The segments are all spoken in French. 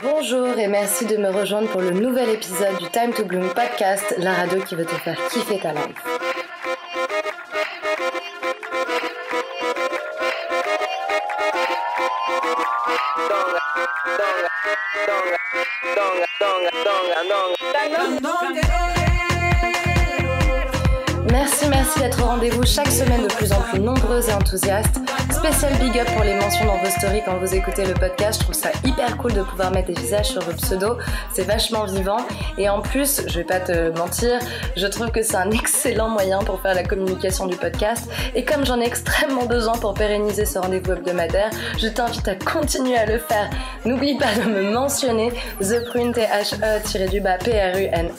Bonjour et merci de me rejoindre pour le nouvel épisode du Time to Bloom podcast, la radio qui veut te faire kiffer ta life. Merci d'être au rendez-vous chaque semaine de plus en plus nombreuses et enthousiastes. Spécial big up pour les mentions dans vos stories quand vous écoutez le podcast. Je trouve ça hyper cool de pouvoir mettre des visages sur vos pseudos. C'est vachement vivant. Et en plus, je vais pas te mentir, je trouve que c'est un excellent moyen pour faire la communication du podcast. Et comme j'en ai extrêmement besoin pour pérenniser ce rendez-vous hebdomadaire, je t'invite à continuer à le faire. N'oublie pas de me mentionner ThePrune, THE-PRUNE,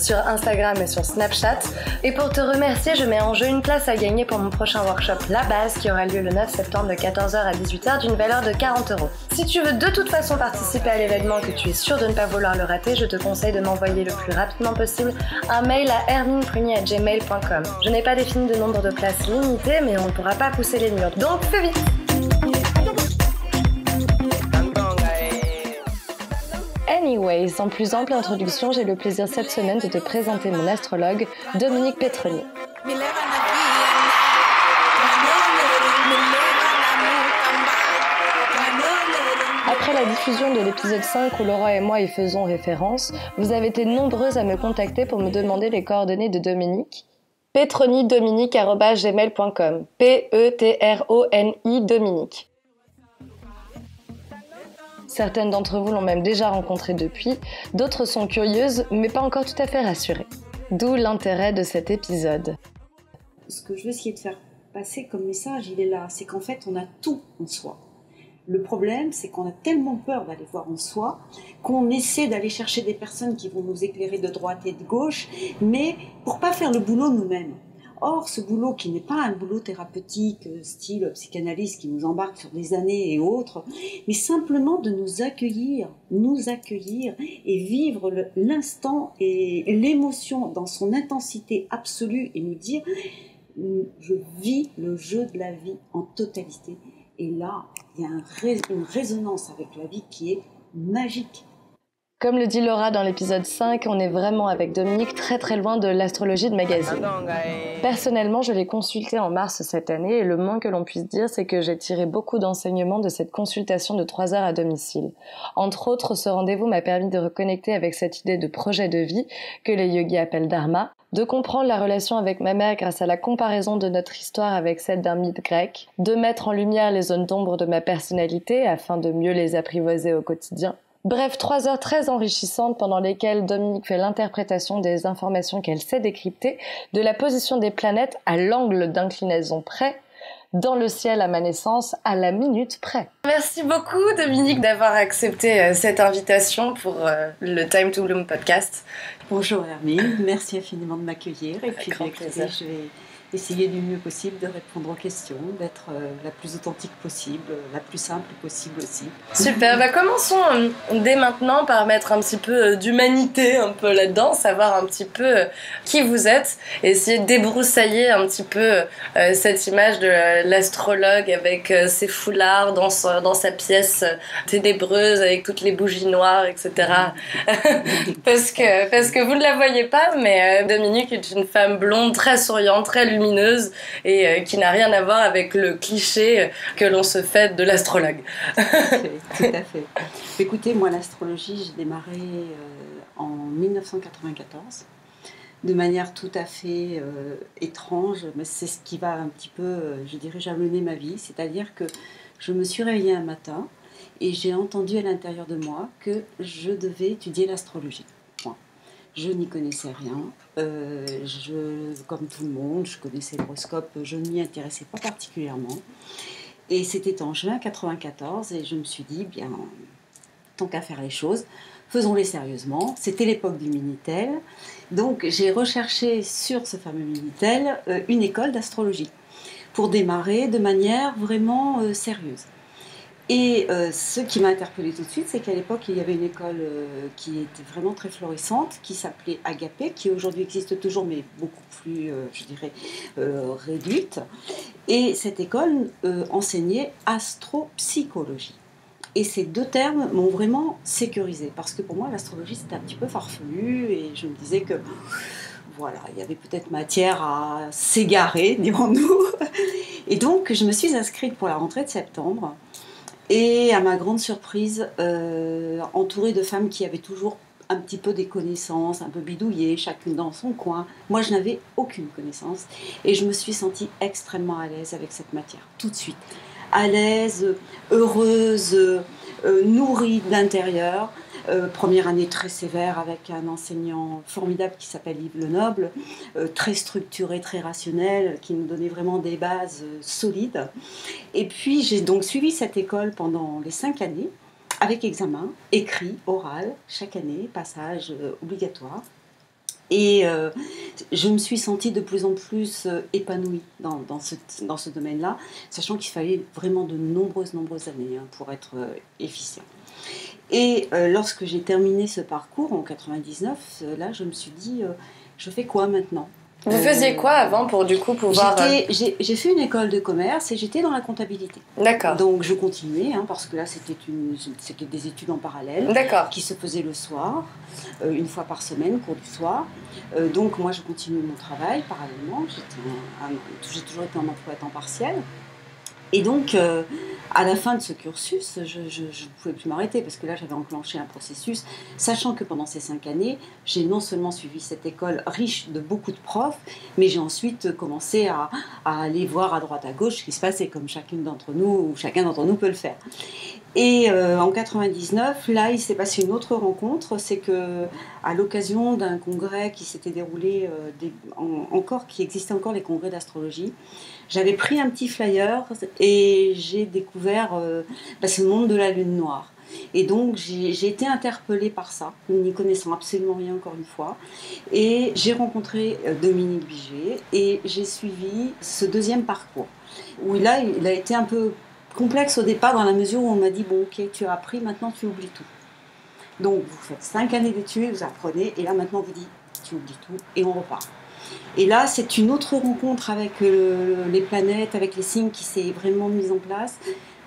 sur Instagram et sur Snapchat. Et pour te remercier, je mets en jeu une place à gagner pour mon prochain workshop La Base qui aura lieu le 9 septembre de 14h à 18h d'une valeur de 40€. Si tu veux de toute façon participer à l'événement et que tu es sûr de ne pas vouloir le rater, je te conseille de m'envoyer le plus rapidement possible un mail à hermineprunier@gmail.com. Je n'ai pas défini de nombre de places limitées, mais on ne pourra pas pousser les murs, donc fais vite. Anyway, sans plus ample introduction, j'ai le plaisir cette semaine de te présenter mon astrologue, Dominique Petroni. Après la diffusion de l'épisode 5 où Laura et moi y faisons référence, vous avez été nombreuses à me contacter pour me demander les coordonnées de Dominique. petronidominique@gmail.com. Petroni Dominique. Certaines d'entre vous l'ont même déjà rencontré depuis, d'autres sont curieuses, mais pas encore tout à fait rassurées. D'où l'intérêt de cet épisode. Ce que je veux essayer de faire passer comme message, il est là, c'est qu'en fait, on a tout en soi. Le problème, c'est qu'on a tellement peur d'aller voir en soi, qu'on essaie d'aller chercher des personnes qui vont nous éclairer de droite et de gauche, mais pour pas faire le boulot nous-mêmes. Or, ce boulot qui n'est pas un boulot thérapeutique, style psychanalyse qui nous embarque sur des années et autres, mais simplement de nous accueillir et vivre l'instant et l'émotion dans son intensité absolue et nous dire « je vis le jeu de la vie en totalité ». Et là, il y a une résonance avec la vie qui est magique. Comme le dit Laura dans l'épisode 5, on est vraiment avec Dominique très très loin de l'astrologie de magazine. Personnellement, je l'ai consulté en mars cette année et le moins que l'on puisse dire, c'est que j'ai tiré beaucoup d'enseignements de cette consultation de 3 heures à domicile. Entre autres, ce rendez-vous m'a permis de reconnecter avec cette idée de projet de vie que les yogis appellent dharma, de comprendre la relation avec ma mère grâce à la comparaison de notre histoire avec celle d'un mythe grec, de mettre en lumière les zones d'ombre de ma personnalité afin de mieux les apprivoiser au quotidien. Bref, 3 heures très enrichissantes pendant lesquelles Dominique fait l'interprétation des informations qu'elle sait décrypter, de la position des planètes à l'angle d'inclinaison près, dans le ciel à ma naissance, à la minute près. Merci beaucoup Dominique d'avoir accepté cette invitation pour le Time to Bloom podcast. Bonjour Hermine, merci infiniment de m'accueillir et puis écoutez, je vais essayer du mieux possible de répondre aux questions, d'être la plus authentique possible, la plus simple possible aussi. Super, commençons dès maintenant par mettre un petit peu d'humanité un peu là-dedans, savoir un petit peu qui vous êtes, et essayer de débroussailler un petit peu cette image de l'astrologue avec ses foulards dans sa pièce ténébreuse avec toutes les bougies noires, etc. parce que vous ne la voyez pas, mais Dominique est une femme blonde, très souriante, très lumineuse et qui n'a rien à voir avec le cliché que l'on se fait de l'astrologue. Tout à fait. Écoutez, moi l'astrologie, j'ai démarré en 1994 de manière tout à fait étrange, mais c'est ce qui va un petit peu, je dirais, jalonner ma vie, c'est-à-dire que je me suis réveillée un matin et j'ai entendu à l'intérieur de moi que je devais étudier l'astrologie. Je n'y connaissais rien, comme tout le monde, je connaissais l'horoscope, je ne m'y intéressais pas particulièrement. Et c'était en juin 1994 et je me suis dit, bien, tant qu'à faire les choses, faisons-les sérieusement. C'était l'époque du Minitel, donc j'ai recherché sur ce fameux Minitel une école d'astrologie pour démarrer de manière vraiment sérieuse. Et ce qui m'a interpellée tout de suite, c'est qu'à l'époque, il y avait une école qui était vraiment très florissante, qui s'appelait Agapé, qui aujourd'hui existe toujours, mais beaucoup plus, je dirais, réduite. Et cette école enseignait astropsychologie. Et ces deux termes m'ont vraiment sécurisée, parce que pour moi, l'astrologie, c'était un petit peu farfelu, et je me disais que, voilà, il y avait peut-être matière à s'égarer, dirons-nous. Et donc, je me suis inscrite pour la rentrée de septembre, et à ma grande surprise, entourée de femmes qui avaient toujours un petit peu des connaissances, un peu bidouillées, chacune dans son coin. Moi, je n'avais aucune connaissance, et je me suis sentie extrêmement à l'aise avec cette matière, tout de suite. À l'aise, heureuse, nourrie d'intérieur. Première année très sévère avec un enseignant formidable qui s'appelle Yves Lenoble, très structuré, très rationnel, qui nous donnait vraiment des bases solides. Et puis j'ai donc suivi cette école pendant les 5 années, avec examen, écrit, oral, chaque année, passage obligatoire. Et je me suis sentie de plus en plus épanouie dans ce domaine-là, sachant qu'il fallait vraiment de nombreuses années pour être efficient. Et lorsque j'ai terminé ce parcours en 99, là je me suis dit, je fais quoi maintenant ? Vous faisiez quoi avant pour du coup pouvoir... J'ai fait une école de commerce et j'étais dans la comptabilité. D'accord. Donc je continuais, parce que là c'était des études en parallèle qui se faisaient le soir, une fois par semaine, cours du soir. Donc moi je continuais mon travail parallèlement, j'ai toujours été en emploi à temps partiel. Et donc, à la fin de ce cursus, je ne pouvais plus m'arrêter parce que là, j'avais enclenché un processus, sachant que pendant ces 5 années, j'ai non seulement suivi cette école riche de beaucoup de profs, mais j'ai ensuite commencé à aller voir à droite à gauche ce qui se passait, comme chacune d'entre nous, ou chacun d'entre nous peut le faire. Et en 99, là, il s'est passé une autre rencontre, c'est que à l'occasion d'un congrès qui s'était déroulé, qui existait encore les congrès d'astrologie, j'avais pris un petit flyer et j'ai découvert ce monde de la lune noire. Et donc j'ai été interpellée par ça, n'y connaissant absolument rien encore une fois. Et j'ai rencontré Dominique Biget et j'ai suivi ce deuxième parcours, où là, il a été un peu complexe au départ dans la mesure où on m'a dit bon ok, tu as appris, maintenant tu oublies tout. Donc vous faites 5 années d'études, vous apprenez, et là maintenant vous dites tu oublies tout et on repart. Et là c'est une autre rencontre avec les planètes, avec les signes qui s'est vraiment mise en place,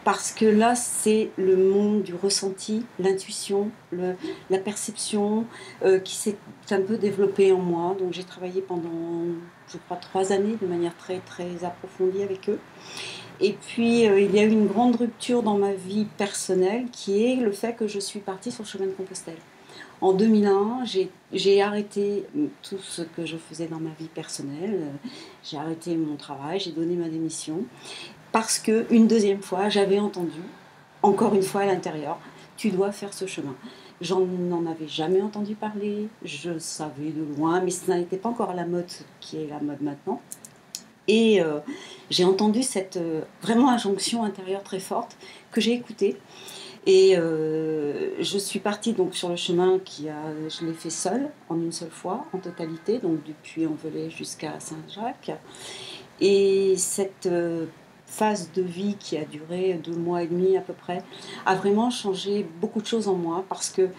parce que là c'est le monde du ressenti, l'intuition, la perception qui s'est un peu développée en moi. Donc j'ai travaillé pendant je crois 3 années de manière très très approfondie avec eux. Et puis, il y a eu une grande rupture dans ma vie personnelle, qui est le fait que je suis partie sur le chemin de Compostelle. En 2001, j'ai arrêté tout ce que je faisais dans ma vie personnelle. J'ai arrêté mon travail, j'ai donné ma démission, parce qu'une deuxième fois, j'avais entendu, encore une fois à l'intérieur, tu dois faire ce chemin. N'en avais jamais entendu parler, je savais de loin, mais ça n'était pas encore la mode qui est la mode maintenant. Et j'ai entendu cette vraiment injonction intérieure très forte que j'ai écoutée. Et je suis partie donc sur le chemin je l'ai fait seule, en une seule fois, en totalité, donc du Puy-en-Velay jusqu'à Saint-Jacques. Et cette phase de vie qui a duré 2 mois et demi à peu près, a vraiment changé beaucoup de choses en moi, parce que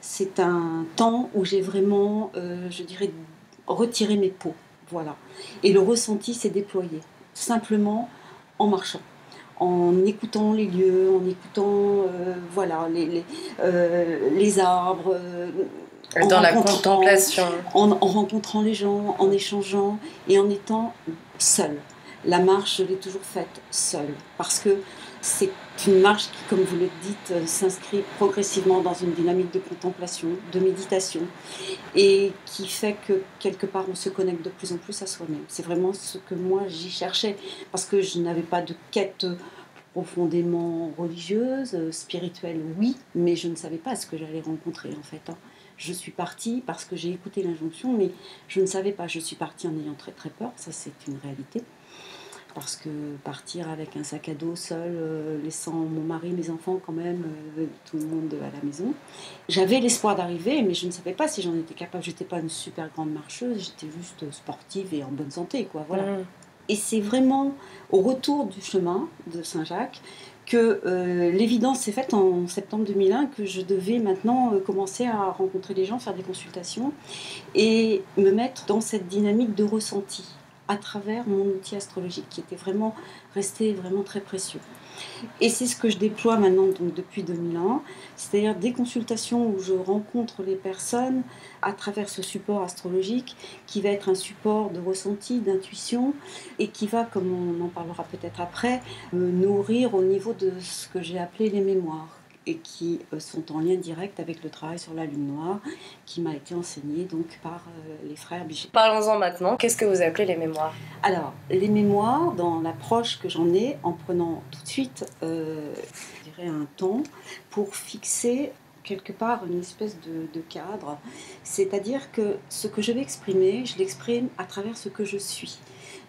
c'est un temps où j'ai vraiment, je dirais, retiré mes peaux. Voilà. Et le ressenti s'est déployé, simplement en marchant, en écoutant les lieux, en écoutant les arbres, dans la contemplation, en rencontrant les gens, en échangeant et en étant seule. La marche, je l'ai toujours faite seule, parce que c'est une marche qui, comme vous le dites, s'inscrit progressivement dans une dynamique de contemplation, de méditation, et qui fait que quelque part on se connecte de plus en plus à soi-même. C'est vraiment ce que moi j'y cherchais, parce que je n'avais pas de quête profondément religieuse, spirituelle, oui, mais je ne savais pas ce que j'allais rencontrer en fait. Je suis partie parce que j'ai écouté l'injonction, mais je ne savais pas. Je suis partie en ayant très très peur, ça c'est une réalité. Parce que partir avec un sac à dos seul, laissant mon mari, mes enfants quand même, tout le monde à la maison. J'avais l'espoir d'arriver, mais je ne savais pas si j'en étais capable. Je n'étais pas une super grande marcheuse, j'étais juste sportive et en bonne santé, quoi. Voilà. Et c'est vraiment au retour du chemin de Saint-Jacques que l'évidence s'est faite en septembre 2001, que je devais maintenant commencer à rencontrer les gens, faire des consultations et me mettre dans cette dynamique de ressenti. à travers mon outil astrologique qui était vraiment resté vraiment très précieux. Et c'est ce que je déploie maintenant donc depuis 2001, c'est-à-dire des consultations où je rencontre les personnes à travers ce support astrologique qui va être un support de ressenti, d'intuition et qui va, comme on en parlera peut-être après, me nourrir au niveau de ce que j'ai appelé les mémoires et qui sont en lien direct avec le travail sur la lune noire qui m'a été enseigné donc par les frères Bichet. Parlons-en maintenant, qu'est-ce que vous appelez les mémoires ? Alors, les mémoires, dans l'approche que j'en ai, en prenant tout de suite, je dirais un temps, pour fixer quelque part une espèce de cadre, c'est-à-dire que ce que je vais exprimer, je l'exprime à travers ce que je suis.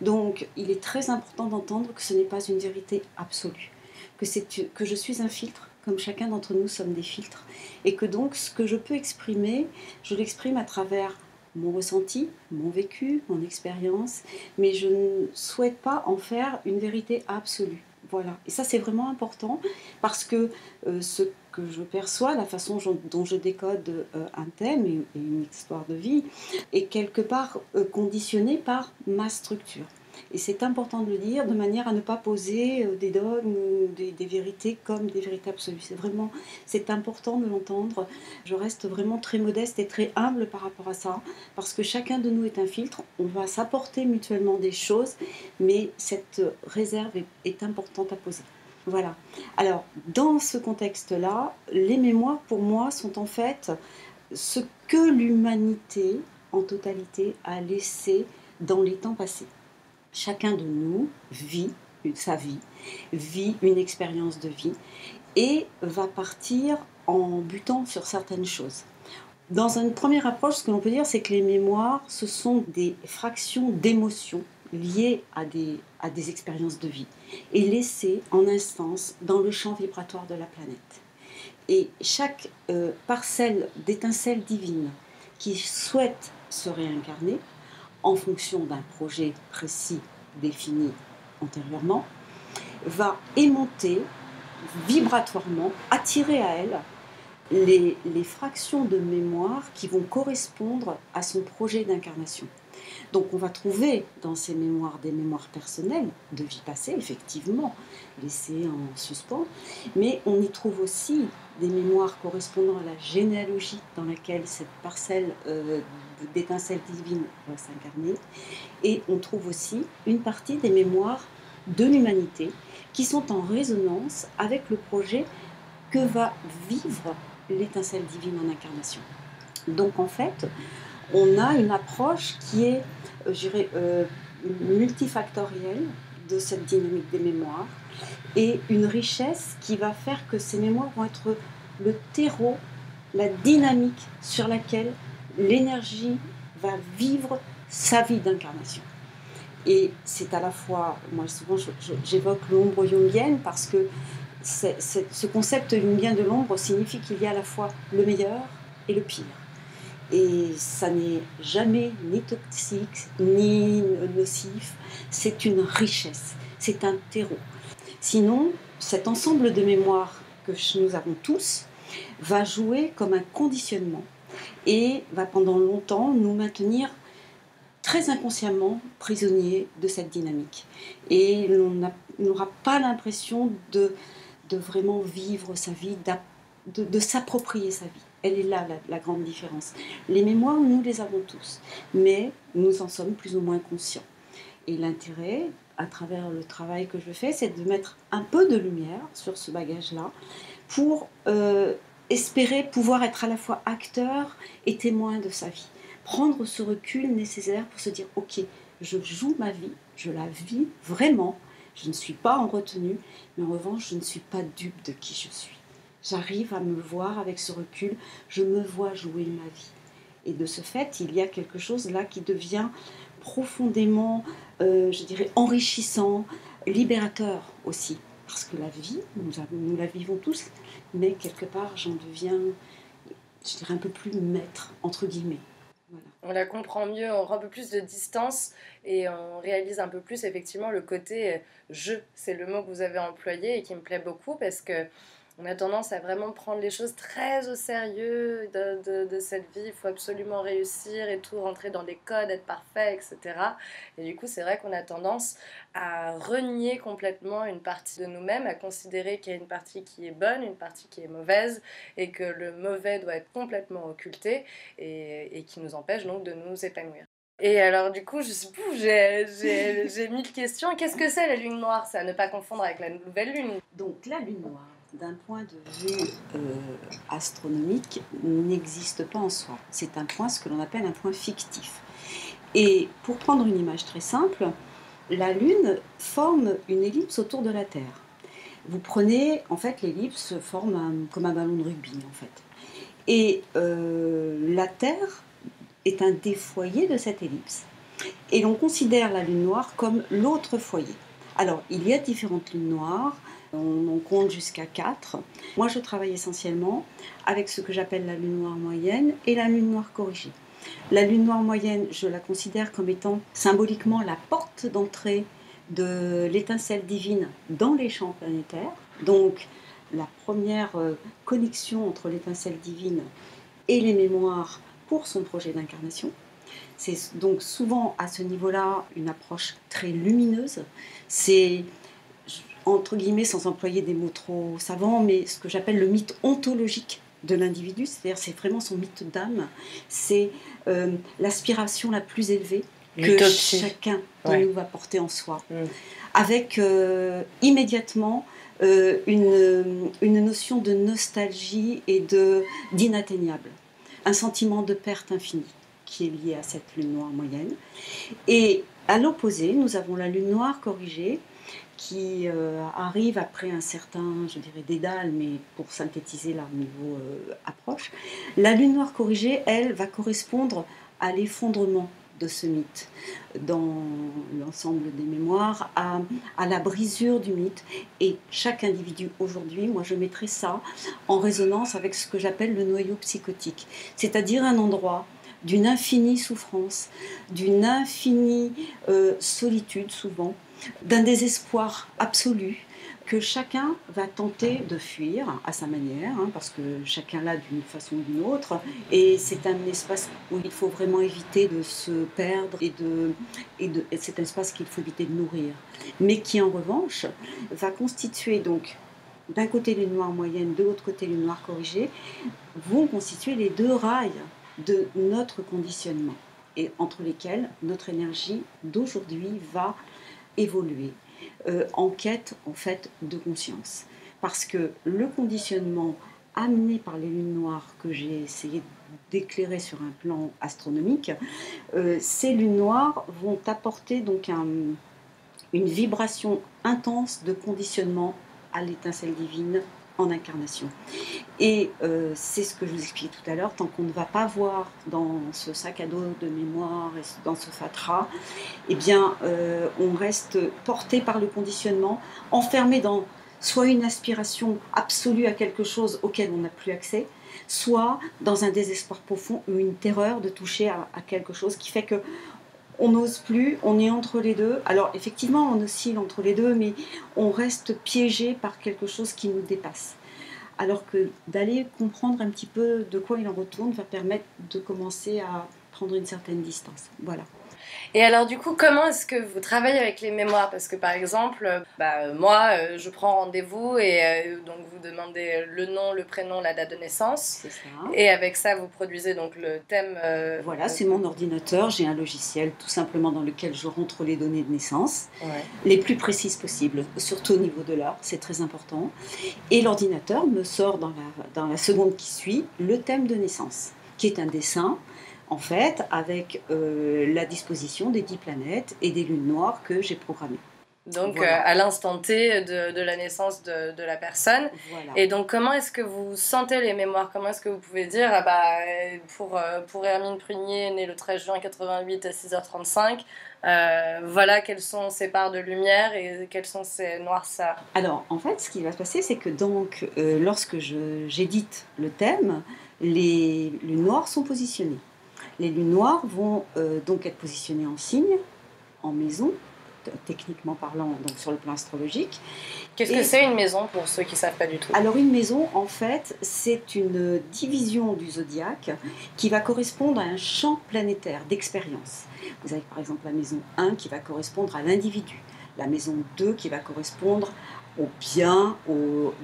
Donc, il est très important d'entendre que ce n'est pas une vérité absolue, que je suis un filtre, comme chacun d'entre nous sommes des filtres, et que donc ce que je peux exprimer, je l'exprime à travers mon ressenti, mon vécu, mon expérience, mais je ne souhaite pas en faire une vérité absolue. Voilà. Et ça, c'est vraiment important parce que ce que je perçois, la façon dont je décode un thème et une histoire de vie, est quelque part conditionnée par ma structure. Et c'est important de le dire de manière à ne pas poser des dogmes ou des vérités comme des vérités absolues. C'est important de l'entendre. Je reste vraiment très modeste et très humble par rapport à ça, parce que chacun de nous est un filtre. On va s'apporter mutuellement des choses, mais cette réserve est importante à poser. Voilà. Alors, dans ce contexte-là, les mémoires, pour moi, sont en fait ce que l'humanité, en totalité, a laissé dans les temps passés. Chacun de nous vit sa vie, vit une expérience de vie et va partir en butant sur certaines choses. Dans une première approche, ce que l'on peut dire, c'est que les mémoires, ce sont des fractions d'émotions liées à des expériences de vie et laissées en instance dans le champ vibratoire de la planète. Et chaque parcelle d'étincelle divine qui souhaite se réincarner, en fonction d'un projet précis défini antérieurement, va aimanter vibratoirement, attirer à elle les fractions de mémoire qui vont correspondre à son projet d'incarnation. Donc on va trouver dans ces mémoires des mémoires personnelles de vie passée, effectivement, laissées en suspens, mais on y trouve aussi des mémoires correspondant à la généalogie dans laquelle cette parcelle d'étincelle divine va s'incarner, et on trouve aussi une partie des mémoires de l'humanité qui sont en résonance avec le projet que va vivre l'étincelle divine en incarnation. Donc en fait, on a une approche qui est, je dirais, multifactorielle de cette dynamique des mémoires et une richesse qui va faire que ces mémoires vont être le terreau, la dynamique sur laquelle l'énergie va vivre sa vie d'incarnation. Et c'est à la fois, moi souvent j'évoque l'ombre jungienne parce que ce concept jungien de l'ombre signifie qu'il y a à la fois le meilleur et le pire. Et ça n'est jamais ni toxique, ni nocif, c'est une richesse, c'est un terreau. Sinon, cet ensemble de mémoires que nous avons tous va jouer comme un conditionnement et va pendant longtemps nous maintenir très inconsciemment prisonniers de cette dynamique. Et on n'aura pas l'impression de vraiment vivre sa vie, de s'approprier sa vie. Elle est là la grande différence. Les mémoires, nous les avons tous, mais nous en sommes plus ou moins conscients. Et l'intérêt, à travers le travail que je fais, c'est de mettre un peu de lumière sur ce bagage-là pour espérer pouvoir être à la fois acteur et témoin de sa vie. Prendre ce recul nécessaire pour se dire « Ok, je joue ma vie, je la vis vraiment, je ne suis pas en retenue, mais en revanche, je ne suis pas dupe de qui je suis. » J'arrive à me voir avec ce recul, je me vois jouer ma vie. Et de ce fait, il y a quelque chose là qui devient profondément, je dirais, enrichissant, libérateur aussi. Parce que la vie, nous la vivons tous, mais quelque part, j'en deviens, je dirais, un peu plus maître, entre guillemets. Voilà. On la comprend mieux, on prend un peu plus de distance et on réalise un peu plus effectivement le côté « je ». C'est le mot que vous avez employé et qui me plaît beaucoup parce que On a tendance à vraiment prendre les choses très au sérieux de cette vie. Il faut absolument réussir et tout, rentrer dans des codes, être parfait, etc. Et du coup, c'est vrai qu'on a tendance à renier complètement une partie de nous-mêmes, à considérer qu'il y a une partie qui est bonne, une partie qui est mauvaise, et que le mauvais doit être complètement occulté, et qui nous empêche donc de nous épanouir. Et alors du coup, je sais plus, j'ai 1000 questions. Qu'est-ce que c'est la lune noire? C'est à ne pas confondre avec la nouvelle lune. Donc la lune noire, d'un point de vue astronomique, n'existe pas en soi. C'est un point, ce que l'on appelle un point fictif. Et pour prendre une image très simple, la lune forme une ellipse autour de la Terre. Vous prenez, en fait, l'ellipse forme comme un ballon de rugby, en fait. Et la Terre est un des foyers de cette ellipse. Et l'on considère la lune noire comme l'autre foyer. Alors, il y a différentes lunes noires, on en compte jusqu'à 4. Moi, je travaille essentiellement avec ce que j'appelle la lune noire moyenne et la lune noire corrigée. La lune noire moyenne, je la considère comme étant symboliquement la porte d'entrée de l'étincelle divine dans les champs planétaires. Donc, la première connexion entre l'étincelle divine et les mémoires pour son projet d'incarnation. C'est donc souvent à ce niveau-là une approche très lumineuse. C'est, entre guillemets, sans employer des mots trop savants, mais ce que j'appelle le mythe ontologique de l'individu, c'est-à-dire c'est vraiment son mythe d'âme, c'est l'aspiration la plus élevée que chacun de nous va porter en soi, avec immédiatement une notion de nostalgie et d'inatteignable, un sentiment de perte infinie qui est lié à cette lune noire moyenne. Et à l'opposé, nous avons la lune noire corrigée qui arrive après un certain, je dirais, dédale, mais pour synthétiser là au niveau approche. La lune noire corrigée, elle, va correspondre à l'effondrement de ce mythe dans l'ensemble des mémoires, à la brisure du mythe. Et chaque individu aujourd'hui, moi je mettrais ça en résonance avec ce que j'appelle le noyau psychotique, c'est-à-dire un endroit d'une infinie souffrance, d'une infinie solitude souvent, d'un désespoir absolu que chacun va tenter de fuir à sa manière, hein, parce que chacun l'a d'une façon ou d'une autre, et c'est un espace où il faut vraiment éviter de se perdre et c'est un espace qu'il faut éviter de nourrir, mais qui en revanche va constituer donc d'un côté les noires moyennes, de l'autre côté les noires corrigées, vont constituer les deux rails de notre conditionnement et entre lesquels notre énergie d'aujourd'hui va évoluer en quête en fait de conscience, parce que le conditionnement amené par les lunes noires que j'ai essayé d'éclairer sur un plan astronomique, ces lunes noires vont apporter donc une vibration intense de conditionnement à l'étincelle divine en incarnation. Et c'est ce que je vous expliquais tout à l'heure, tant qu'on ne va pas voir dans ce sac à dos de mémoire et dans ce fatras, eh bien on reste porté par le conditionnement, enfermé dans soit une aspiration absolue à quelque chose auquel on n'a plus accès, soit dans un désespoir profond ou une terreur de toucher à quelque chose qui fait que on n'ose plus, on est entre les deux. Alors effectivement, on oscille entre les deux, mais on reste piégé par quelque chose qui nous dépasse. Alors que d'aller comprendre un petit peu de quoi il en retourne va permettre de commencer à prendre une certaine distance. Voilà. Et alors du coup, comment est-ce que vous travaillez avec les mémoires? Parce que par exemple, moi, je prends rendez-vous et donc vous demandez le nom, le prénom, la date de naissance. C'est ça. Et avec ça, vous produisez donc le thème. Voilà, c'est mon ordinateur. J'ai un logiciel tout simplement dans lequel je rentre les données de naissance, Ouais. les plus précises possibles, surtout au niveau de l'heure, c'est très important. Et l'ordinateur me sort dans la seconde qui suit le thème de naissance, qui est un dessin, en fait, avec la disposition des 10 planètes et des lunes noires que j'ai programmées. Donc Voilà. à l'instant T de la naissance de la personne. Voilà. Et donc comment est-ce que vous sentez les mémoires? Comment est-ce que vous pouvez dire, pour Hermine Prunier, née le 13 juin 88 à 6h35, voilà quelles sont ses parts de lumière et quelles sont ses noirceurs? Alors, en fait, ce qui va se passer, c'est que donc, lorsque j'édite le thème, les lunes noires sont positionnées. Les lunes noires vont donc être positionnées en signe, en maison, techniquement parlant, donc sur le plan astrologique. Qu'est-ce que c'est une maison pour ceux qui ne savent pas du tout? Alors une maison, en fait, c'est une division du zodiaque qui va correspondre à un champ planétaire d'expérience. Vous avez par exemple la maison 1 qui va correspondre à l'individu, la maison 2 qui va correspondre aux biens,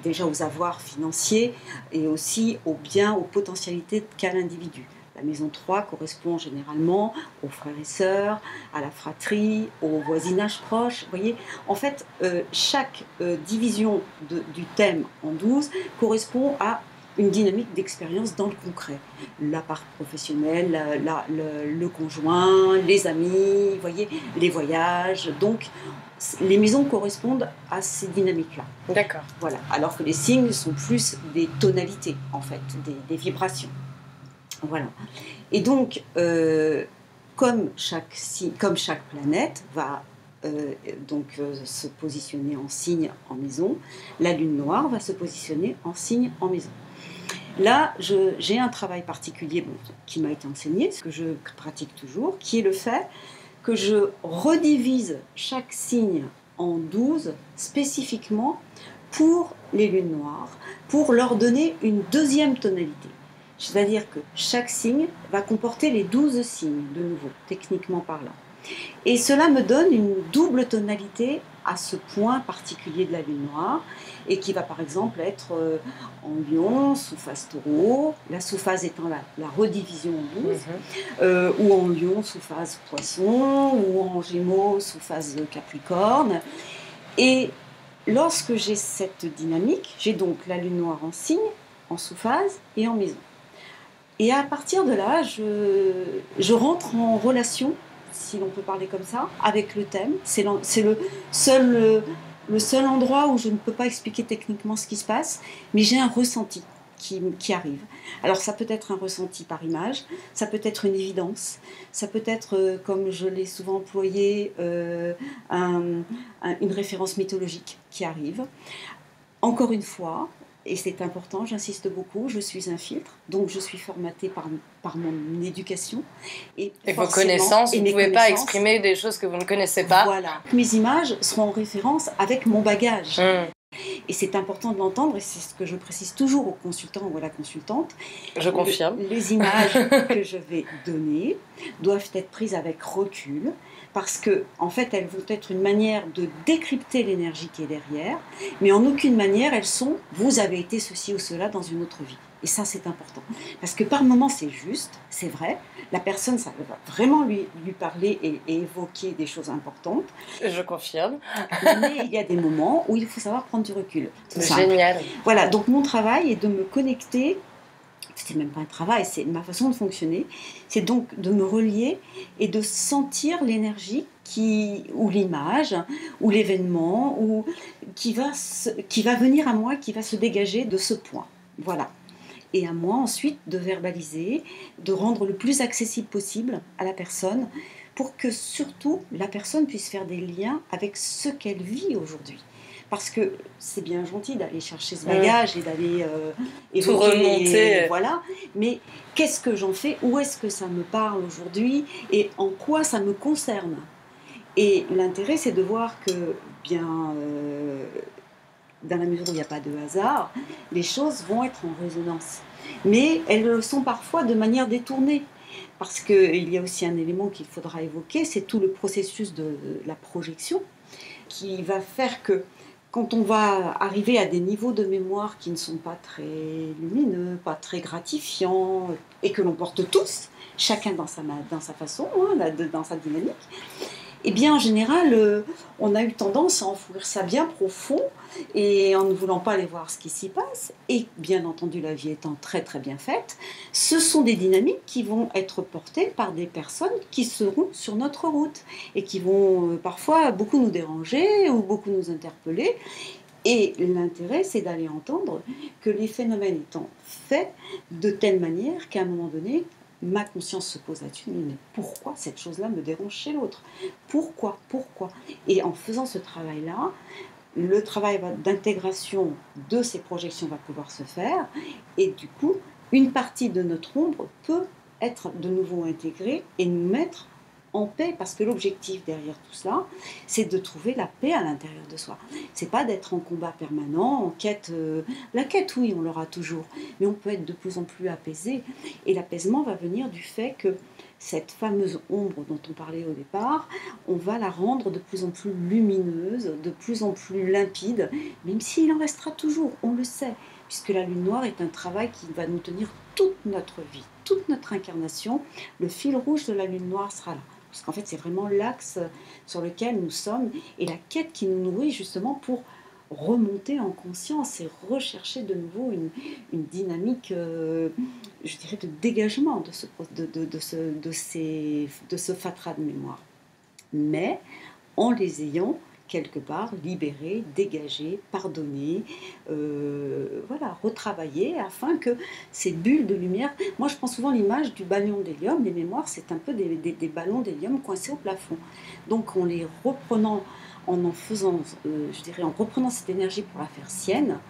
déjà aux avoirs financiers et aussi aux biens, aux potentialités qu'a l'individu. La maison 3 correspond généralement aux frères et sœurs, à la fratrie, au voisinage proche. Vous voyez, en fait, chaque division du thème en 12 correspond à une dynamique d'expérience dans le concret. La part professionnelle, le conjoint, les amis, vous voyez, les voyages. Donc, les maisons correspondent à ces dynamiques-là. D'accord. Voilà. Alors que les signes sont plus des tonalités, en fait, des vibrations. Voilà. Et donc, comme chaque planète va se positionner en signe en maison, la lune noire va se positionner en signe en maison. Là, j'ai un travail particulier qui m'a été enseigné, ce que je pratique toujours, qui est le fait que je redivise chaque signe en 12 spécifiquement pour les lunes noires, pour leur donner une deuxième tonalité. C'est-à-dire que chaque signe va comporter les 12 signes, de nouveau, techniquement parlant. Et cela me donne une double tonalité à ce point particulier de la lune noire, et qui va par exemple être en lion, sous phase taureau, la sous-phase étant la redivision en 12, ou en lion, sous phase poisson, ou en gémeaux, sous phase capricorne. Et lorsque j'ai cette dynamique, j'ai donc la lune noire en signe, en sous-phase et en maison. Et à partir de là, je rentre en relation, si l'on peut parler comme ça, avec le thème. C'est le seul endroit où je ne peux pas expliquer techniquement ce qui se passe, mais j'ai un ressenti qui arrive. Alors ça peut être un ressenti par image, ça peut être une évidence, ça peut être, comme je l'ai souvent employé, une référence mythologique qui arrive. Encore une fois, et c'est important, j'insiste beaucoup, je suis un filtre, donc je suis formatée par mon éducation. Et vos connaissances, vous ne pouvez pas exprimer des choses que vous ne connaissez pas. Voilà. Mes images seront en référence avec mon bagage. Et c'est important de l'entendre, et c'est ce que je précise toujours au consultant ou à la consultante. Je confirme. Les images que je vais donner doivent être prises avec recul, parce que, en fait, elles vont être une manière de décrypter l'énergie qui est derrière, mais en aucune manière elles sont « vous avez été ceci ou cela dans une autre vie ». Et ça, c'est important. Parce que par moments, c'est juste, c'est vrai, la personne, ça va vraiment lui parler et évoquer des choses importantes. Je confirme. Mais il y a des moments où il faut savoir prendre du recul. C'est génial. Voilà, donc mon travail est de me connecter. C'est même pas un travail, c'est ma façon de fonctionner. C'est donc de me relier et de sentir l'énergie ou l'image, ou l'événement, ou qui va venir à moi, qui va se dégager de ce point. Voilà. Et à moi ensuite de verbaliser, de rendre le plus accessible possible à la personne, pour que surtout la personne puisse faire des liens avec ce qu'elle vit aujourd'hui. Parce que c'est bien gentil d'aller chercher ce bagage et d'aller tout remonter. Voilà. Mais qu'est-ce que j'en fais? Où est-ce que ça me parle aujourd'hui? Et en quoi ça me concerne? Et l'intérêt, c'est de voir que, dans la mesure où il n'y a pas de hasard, les choses vont être en résonance. Mais elles le sont parfois de manière détournée. Parce qu'il y a aussi un élément qu'il faudra évoquer, c'est tout le processus de la projection, qui va faire que, quand on va arriver à des niveaux de mémoire qui ne sont pas très lumineux, pas très gratifiants, et que l'on porte tous, chacun dans sa façon, dans sa dynamique, eh bien en général, on a eu tendance à enfouir ça bien profond, et en ne voulant pas aller voir ce qui s'y passe, et bien entendu la vie étant très très bien faite, ce sont des dynamiques qui vont être portées par des personnes qui seront sur notre route, et qui vont parfois beaucoup nous déranger, ou beaucoup nous interpeller. Et l'intérêt, c'est d'aller entendre que les phénomènes étant faits de telle manière qu'à un moment donné, ma conscience se pose là-dessus, mais pourquoi cette chose-là me dérange chez l'autre? Pourquoi? Et en faisant ce travail-là, le travail d'intégration de ces projections va pouvoir se faire, et du coup, une partie de notre ombre peut être de nouveau intégrée et nous mettre en paix, parce que l'objectif derrière tout cela, c'est de trouver la paix à l'intérieur de soi. C'est pas d'être en combat permanent, en quête. La quête, oui, on l'aura toujours, mais on peut être de plus en plus apaisé. Et l'apaisement va venir du fait que cette fameuse ombre dont on parlait au départ, on va la rendre de plus en plus lumineuse, de plus en plus limpide, même s'il en restera toujours, on le sait, puisque la lune noire est un travail qui va nous tenir toute notre vie, toute notre incarnation. Le fil rouge de la lune noire sera là, parce qu'en fait c'est vraiment l'axe sur lequel nous sommes, et la quête qui nous nourrit justement pour remonter en conscience et rechercher de nouveau une dynamique, je dirais, de dégagement de ce fatras de mémoire. Mais en les ayant quelque part libérés, dégagés, pardonnés, voilà, retravaillés, afin que ces bulles de lumière... Moi, je prends souvent l'image du ballon d'hélium. Les mémoires, c'est un peu des ballons d'hélium coincés au plafond. Donc, en les reprenant, en faisant, je dirais, en reprenant cette énergie pour la faire sienne,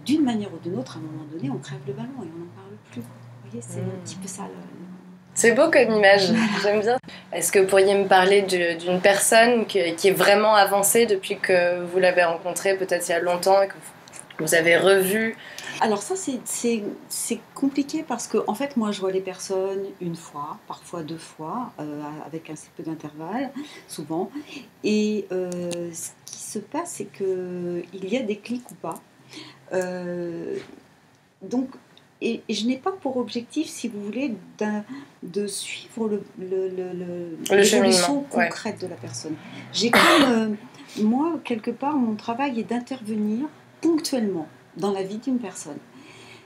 d'une manière ou d'une autre, à un moment donné, on crève le ballon et on n'en parle plus. Vous voyez, c'est un petit peu ça. C'est beau comme image, j'aime bien. Est-ce que vous pourriez me parler d'une personne qui est vraiment avancée depuis que vous l'avez rencontrée, peut-être il y a longtemps, et que vous avez revu? Alors ça, c'est compliqué parce que, en fait, moi, je vois les personnes une fois, parfois deux fois, avec assez peu d'intervalle, souvent. Et ce qui se passe, c'est qu'il y a des clics ou pas. Donc, et je n'ai pas pour objectif, si vous voulez, de suivre l'évolution concrète de la personne. J'ai comme, moi, quelque part, mon travail est d'intervenir ponctuellement dans la vie d'une personne.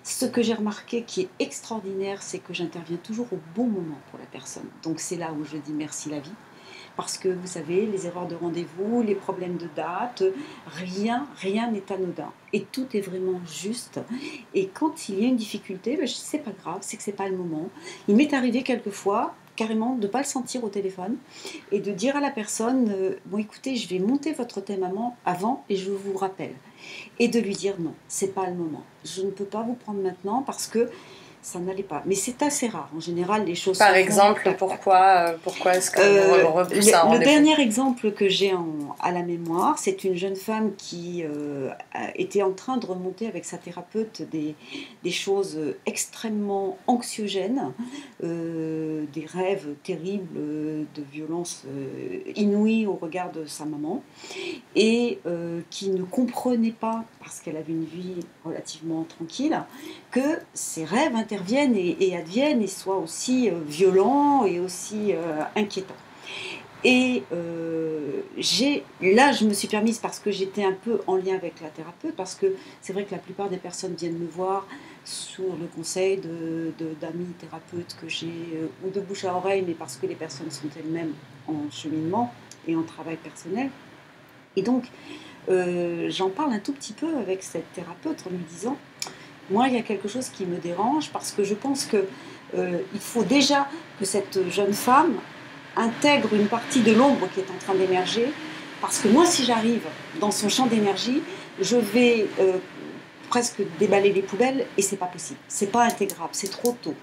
Ce que j'ai remarqué qui est extraordinaire, c'est que j'interviens toujours au bon moment pour la personne. Donc c'est là où je dis merci la vie. Parce que vous savez, les erreurs de rendez-vous, les problèmes de date, rien n'est anodin. Et tout est vraiment juste. Et quand il y a une difficulté, c'est pas grave, c'est que c'est pas le moment. Il m'est arrivé quelquefois, carrément, de ne pas le sentir au téléphone et de dire à la personne, bon écoutez, je vais monter votre thème avant et je vous rappelle. Et de lui dire non, c'est pas le moment. Je ne peux pas vous prendre maintenant parce que ça n'allait pas. Mais c'est assez rare. En général, les choses... Par exemple, pourquoi est-ce qu'on repousse un rendez-vous ? Le dernier exemple que j'ai à la mémoire, c'est une jeune femme qui était en train de remonter avec sa thérapeute des choses extrêmement anxiogènes, des rêves terribles de violence inouïe au regard de sa maman, et qui ne comprenait pas, parce qu'elle avait une vie relativement tranquille, que ces rêves interviennent et adviennent et soient aussi violents et aussi inquiétants. Et là, je me suis permise, parce que j'étais un peu en lien avec la thérapeute, parce que c'est vrai que la plupart des personnes viennent me voir sur le conseil d'amis thérapeutes que j'ai, ou de bouche à oreille, mais parce que les personnes sont elles-mêmes en cheminement et en travail personnel. Et donc, j'en parle un tout petit peu avec cette thérapeute en lui disant, moi, il y a quelque chose qui me dérange, parce que je pense qu'il faut déjà que cette jeune femme intègre une partie de l'ombre qui est en train d'émerger, parce que moi, si j'arrive dans son champ d'énergie, je vais presque déballer les poubelles, et c'est pas possible, c'est pas intégrable, c'est trop tôt.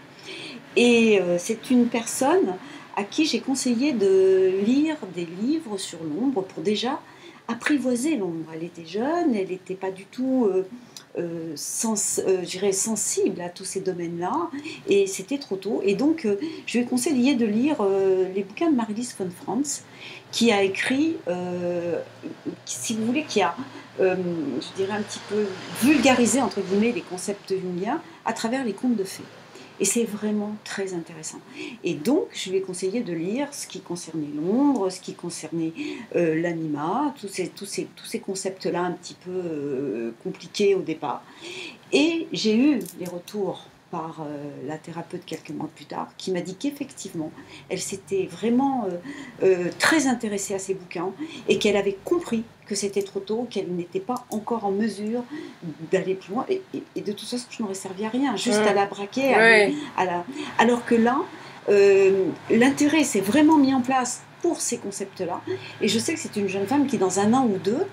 Et c'est une personne à qui j'ai conseillé de lire des livres sur l'ombre pour déjà apprivoiser l'ombre. Elle était jeune, elle n'était pas du tout sensible à tous ces domaines-là, et c'était trop tôt. Et donc, je lui ai conseillé de lire les bouquins de Marie-Lise von Franz, qui a écrit, si vous voulez, qui a, je dirais, un petit peu vulgarisé, entre guillemets, les concepts jungiens à travers les contes de fées. Et c'est vraiment très intéressant. Et donc, je lui ai conseillé de lire ce qui concernait l'ombre, ce qui concernait l'anima, tous ces concepts-là un petit peu compliqués au départ. Et j'ai eu les retours par la thérapeute quelques mois plus tard, qui m'a dit qu'effectivement, elle s'était vraiment très intéressée à ces bouquins et qu'elle avait compris que c'était trop tôt, qu'elle n'était pas encore en mesure d'aller plus loin. Et de toute façon, je n'aurais servi à rien, juste à la braquer. Alors que là, l'intérêt s'est vraiment mis en place pour ces concepts-là. Et je sais que c'est une jeune femme qui, dans un an ou deux,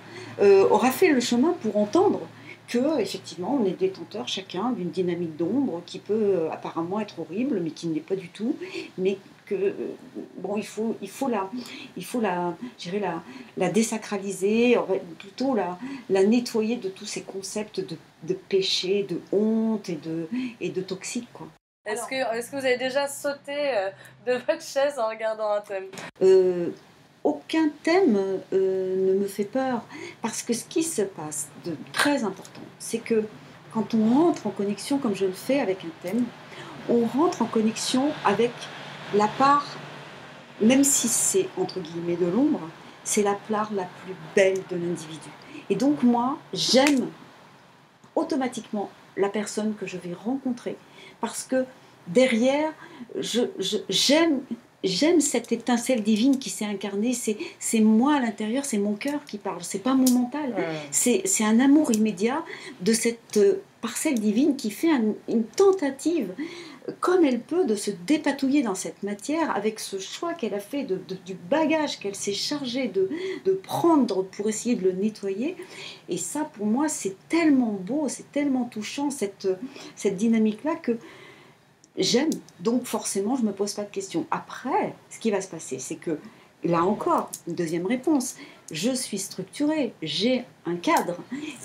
aura fait le chemin pour entendre que, effectivement, on est détenteur chacun d'une dynamique d'ombre qui peut apparemment être horrible, mais qui ne l'est pas du tout, mais que bon, il faut je dirais la désacraliser, plutôt la nettoyer de tous ces concepts de péché, de honte et de toxique, quoi. Est-ce que vous avez déjà sauté de votre chaise en regardant un thème? Aucun thème ne me fait peur, parce que ce qui se passe de très important, c'est que quand on rentre en connexion, comme je le fais avec un thème, on rentre en connexion avec la part, même si c'est entre guillemets de l'ombre, c'est la part la plus belle de l'individu. Et donc moi, j'aime automatiquement la personne que je vais rencontrer, parce que derrière, j'aime cette étincelle divine qui s'est incarnée. C'est moi à l'intérieur, c'est mon cœur qui parle, c'est pas mon mental. C'est un amour immédiat de cette parcelle divine qui fait une tentative, comme elle peut, de se dépatouiller dans cette matière avec ce choix qu'elle a fait du bagage qu'elle s'est chargée de prendre pour essayer de le nettoyer. Et ça, pour moi, c'est tellement beau, c'est tellement touchant, cette dynamique-là, que j'aime. Donc forcément, je ne me pose pas de questions. Après, ce qui va se passer, c'est que, là encore, une deuxième réponse, je suis structurée, j'ai un cadre,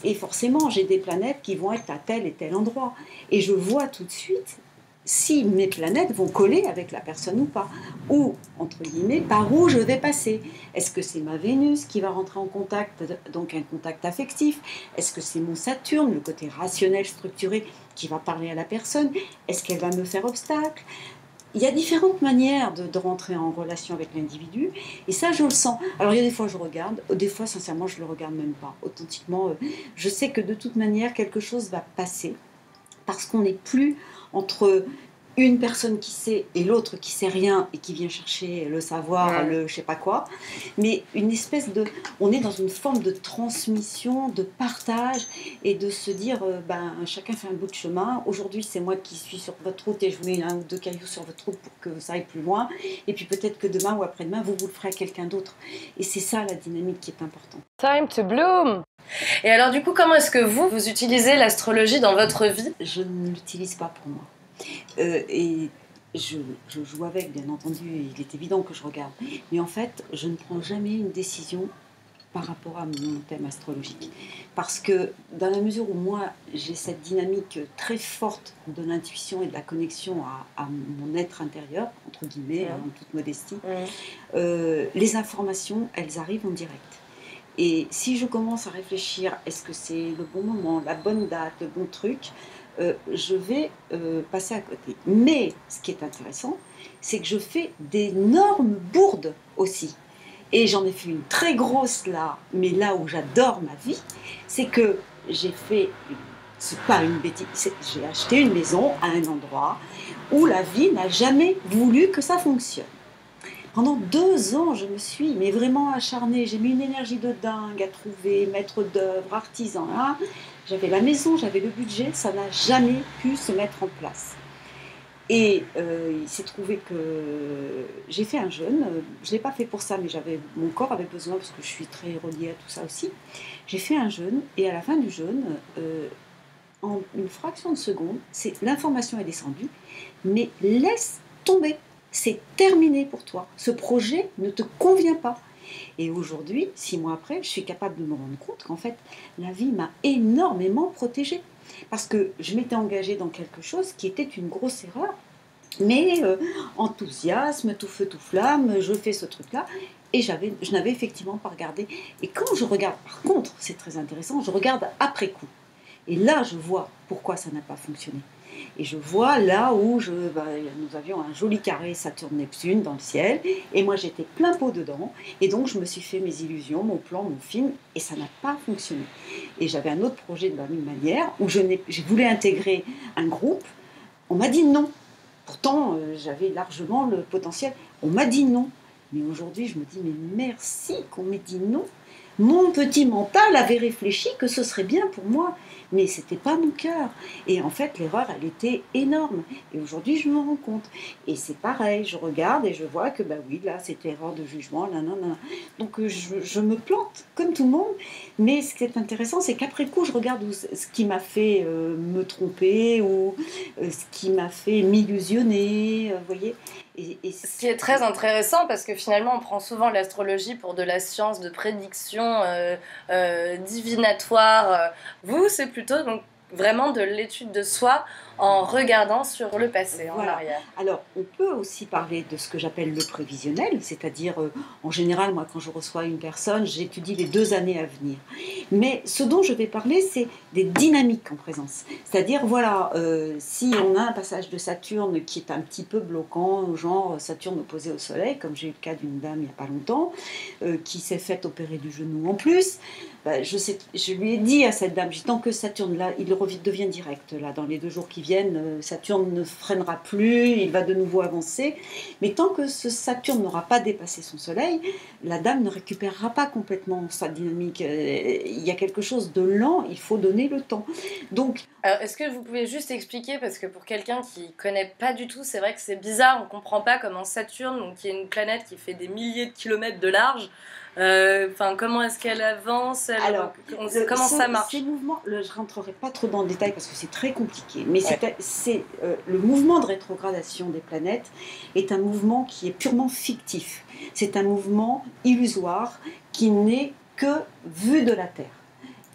et forcément, j'ai des planètes qui vont être à tel et tel endroit. Et je vois tout de suite si mes planètes vont coller avec la personne ou pas, ou, entre guillemets, par où je vais passer. Est-ce que c'est ma Vénus qui va rentrer en contact, donc un contact affectif? Est-ce que c'est mon Saturne, le côté rationnel, structuré, qui va parler à la personne? Est-ce qu'elle va me faire obstacle? Il y a différentes manières de rentrer en relation avec l'individu, et ça, je le sens. Alors, il y a des fois, je regarde, des fois, sincèrement, je ne le regarde même pas. Authentiquement, je sais que de toute manière, quelque chose va passer, parce qu'on n'est plus entre une personne qui sait et l'autre qui sait rien et qui vient chercher le savoir, le je sais pas quoi, mais une espèce de... On est dans une forme de transmission, de partage, et de se dire, chacun fait un bout de chemin. Aujourd'hui, c'est moi qui suis sur votre route et je vous mets un ou deux cailloux sur votre route pour que ça aille plus loin. Et puis peut-être que demain ou après-demain, vous le ferez à quelqu'un d'autre. Et c'est ça la dynamique qui est importante. Time to bloom! Et alors du coup, comment est-ce que vous utilisez l'astrologie dans votre vie? Je ne l'utilise pas pour moi. Et je joue avec, bien entendu, il est évident que je regarde. Mais en fait, je ne prends jamais une décision par rapport à mon thème astrologique. Parce que dans la mesure où moi, j'ai cette dynamique très forte de l'intuition et de la connexion à mon être intérieur, entre guillemets, en toute modestie, les informations, elles arrivent en direct. Et si je commence à réfléchir, est-ce que c'est le bon moment, la bonne date, le bon truc, je vais passer à côté. Mais ce qui est intéressant, c'est que je fais d'énormes bourdes aussi. Et j'en ai fait une très grosse là, mais là où j'adore ma vie, c'est que j'ai fait, c'est pas une bêtise, j'ai acheté une maison à un endroit où la vie n'a jamais voulu que ça fonctionne. Pendant 2 ans, je me suis vraiment acharnée. J'ai mis une énergie de dingue à trouver maître d'œuvre, artisan. Hein. J'avais la maison, j'avais le budget, ça n'a jamais pu se mettre en place. Et il s'est trouvé que j'ai fait un jeûne. Je ne l'ai pas fait pour ça, mais mon corps avait besoin, parce que je suis très reliée à tout ça aussi. J'ai fait un jeûne, et à la fin du jeûne, en une fraction de seconde, l'information est descendue, mais laisse tomber. C'est terminé pour toi. Ce projet ne te convient pas. Et aujourd'hui, 6 mois après, je suis capable de me rendre compte qu'en fait, la vie m'a énormément protégée. Parce que je m'étais engagée dans quelque chose qui était une grosse erreur. Mais enthousiasme, tout feu, tout flamme, je fais ce truc-là. Et je n'avais effectivement pas regardé. Et quand je regarde, par contre, c'est très intéressant, je regarde après coup. Et là, je vois pourquoi ça n'a pas fonctionné. Et je vois là où nous avions un joli carré Saturne-Neptune dans le ciel, et moi j'étais plein pot dedans, et donc je me suis fait mes illusions, mon plan, mon film, et ça n'a pas fonctionné. Et j'avais un autre projet de la même manière, où je voulais intégrer un groupe, on m'a dit non. Pourtant, j'avais largement le potentiel, on m'a dit non. Mais aujourd'hui, je me dis, mais merci qu'on m'ait dit non. Mon petit mental avait réfléchi que ce serait bien pour moi, mais c'était pas mon cœur. Et en fait, l'erreur, elle était énorme. Et aujourd'hui, je me rends compte. Et c'est pareil, je regarde et je vois que, oui, là, c'était erreur de jugement, nanana. Donc, je me plante, comme tout le monde. Mais ce qui est intéressant, c'est qu'après coup, je regarde ce qui m'a fait me tromper ou ce qui m'a fait m'illusionner, vous voyez. Ce qui est très intéressant parce que finalement on prend souvent l'astrologie pour de la science de prédiction divinatoire. Vous, c'est plutôt donc vraiment de l'étude de soi en regardant sur le passé, en arrière. Alors, on peut aussi parler de ce que j'appelle le prévisionnel, c'est-à-dire, en général, moi, quand je reçois une personne, j'étudie les 2 années à venir. Mais ce dont je vais parler, c'est des dynamiques en présence. C'est-à-dire, voilà, si on a un passage de Saturne qui est un petit peu bloquant, genre Saturne opposé au Soleil, comme j'ai eu le cas d'une dame il n'y a pas longtemps, qui s'est faite opérer du genou en plus, ben, je lui ai dit à cette dame, tant que Saturne, là, il devient direct, là, dans les 2 jours qui viennent, Saturne ne freinera plus, il va de nouveau avancer, mais tant que ce Saturne n'aura pas dépassé son Soleil, la dame ne récupérera pas complètement sa dynamique. Il y a quelque chose de lent, il faut donner le temps. Donc, alors, est-ce que vous pouvez juste expliquer, parce que pour quelqu'un qui ne connaît pas du tout, c'est vrai que c'est bizarre, on ne comprend pas comment Saturne, donc, qui est une planète qui fait des milliers de kilomètres de large, comment est-ce qu'elle avance, comment ça marche? Ces mouvements, je ne rentrerai pas trop dans le détail parce que c'est très compliqué, mais le mouvement de rétrogradation des planètes est un mouvement qui est purement fictif. C'est un mouvement illusoire qui n'est que vu de la Terre.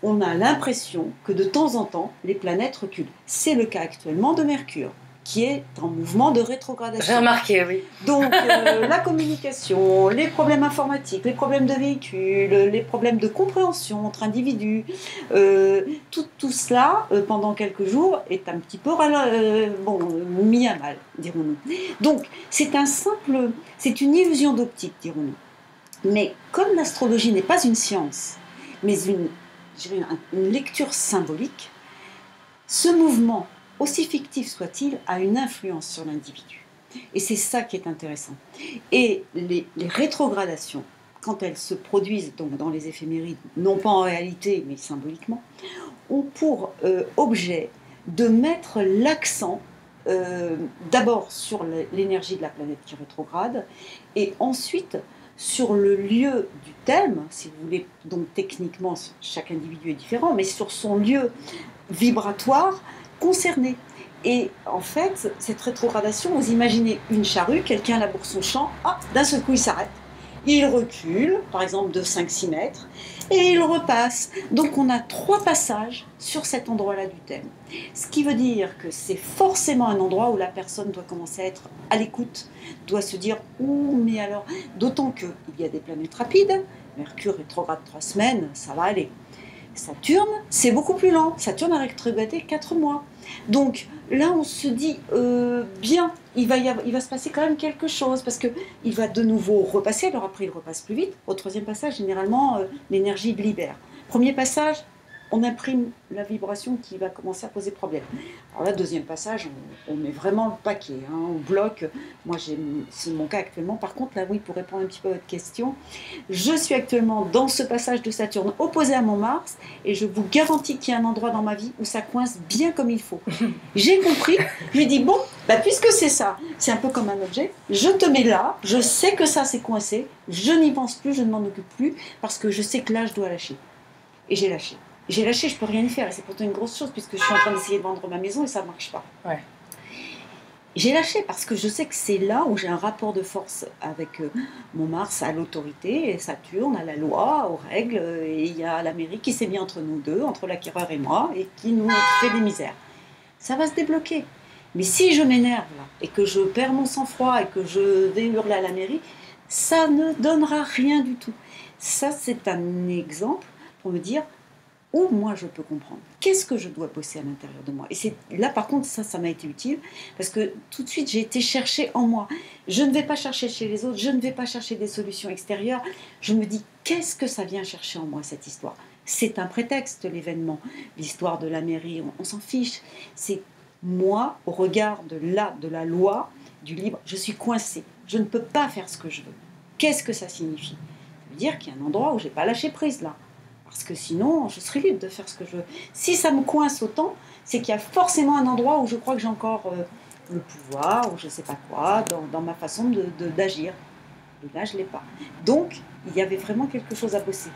On a l'impression que de temps en temps, les planètes reculent. C'est le cas actuellement de Mercure, qui est en mouvement de rétrogradation. J'ai remarqué, oui. Donc, la communication, les problèmes informatiques, les problèmes de véhicules, les problèmes de compréhension entre individus, tout cela, pendant quelques jours, est un petit peu mis à mal, dirons-nous. Donc, c'est une illusion d'optique, dirons-nous. Mais comme l'astrologie n'est pas une science, mais une lecture symbolique, ce mouvement, aussi fictif soit-il, a une influence sur l'individu. Et c'est ça qui est intéressant. Et les rétrogradations, quand elles se produisent donc dans les éphémérides, non pas en réalité, mais symboliquement, ont pour objet de mettre l'accent d'abord sur l'énergie de la planète qui rétrograde, et ensuite sur le lieu du thème, si vous voulez, donc techniquement chaque individu est différent, mais sur son lieu vibratoire concerné. Et en fait, cette rétrogradation, vous imaginez une charrue, quelqu'un laboure son champ, d'un seul coup il s'arrête, il recule, par exemple de 5-6 mètres, et il repasse. Donc on a 3 passages sur cet endroit-là du thème. Ce qui veut dire que c'est forcément un endroit où la personne doit commencer à être à l'écoute, doit se dire « Ouh, mais alors », d'autant qu'il y a des planètes rapides, Mercure rétrograde 3 semaines, ça va aller. Saturne, c'est beaucoup plus lent. Saturne a rétrogradé 4 mois. Donc là, on se dit, bien, il va se passer quand même quelque chose, parce qu'il va de nouveau repasser, alors après il repasse plus vite. Au 3e passage, généralement, l'énergie libère. Premier passage, on imprime la vibration qui va commencer à poser problème. Alors là, 2e passage, on met vraiment le paquet, on bloque. Moi, c'est mon cas actuellement. Par contre, là, oui, pour répondre un petit peu à votre question, je suis actuellement dans ce passage de Saturne opposé à mon Mars, et je vous garantis qu'il y a un endroit dans ma vie où ça coince bien comme il faut. J'ai compris, je lui dis, bon, puisque c'est ça, c'est un peu comme un objet, je te mets là, je sais que ça c'est coincé, je n'y pense plus, je ne m'en occupe plus, parce que je sais que là, je dois lâcher. Et j'ai lâché. J'ai lâché, je peux rien y faire, et c'est pourtant une grosse chose, puisque je suis en train d'essayer de vendre ma maison et ça ne marche pas. Ouais. J'ai lâché parce que je sais que c'est là où j'ai un rapport de force avec mon Mars à l'autorité, et Saturne à la loi, aux règles, et il y a l'Amérique qui s'est mis entre nous deux, entre l'acquéreur et moi, et qui nous fait des misères. Ça va se débloquer. Mais si je m'énerve là, et que je perds mon sang-froid, et que je vais hurler à la mairie, ça ne donnera rien du tout. Ça, c'est un exemple pour me dire où moi je peux comprendre. Qu'est-ce que je dois bosser à l'intérieur de moi? Et c'est là, par contre, ça m'a été utile, parce que tout de suite, j'ai été chercher en moi. Je ne vais pas chercher chez les autres, je ne vais pas chercher des solutions extérieures. Je me dis, qu'est-ce que ça vient chercher en moi, cette histoire? C'est un prétexte, l'événement. L'histoire de la mairie, on s'en fiche. C'est moi, au regard de la loi, du libre, je suis coincée. Je ne peux pas faire ce que je veux. Qu'est-ce que ça signifie? Ça veut dire qu'il y a un endroit où je n'ai pas lâché prise, là. Parce que sinon, je serais libre de faire ce que je veux. Si ça me coince autant, c'est qu'il y a forcément un endroit où je crois que j'ai encore le pouvoir, ou je ne sais pas quoi, dans ma façon d'agir. Et là, je ne l'ai pas. Donc, Il y avait vraiment quelque chose à bosser.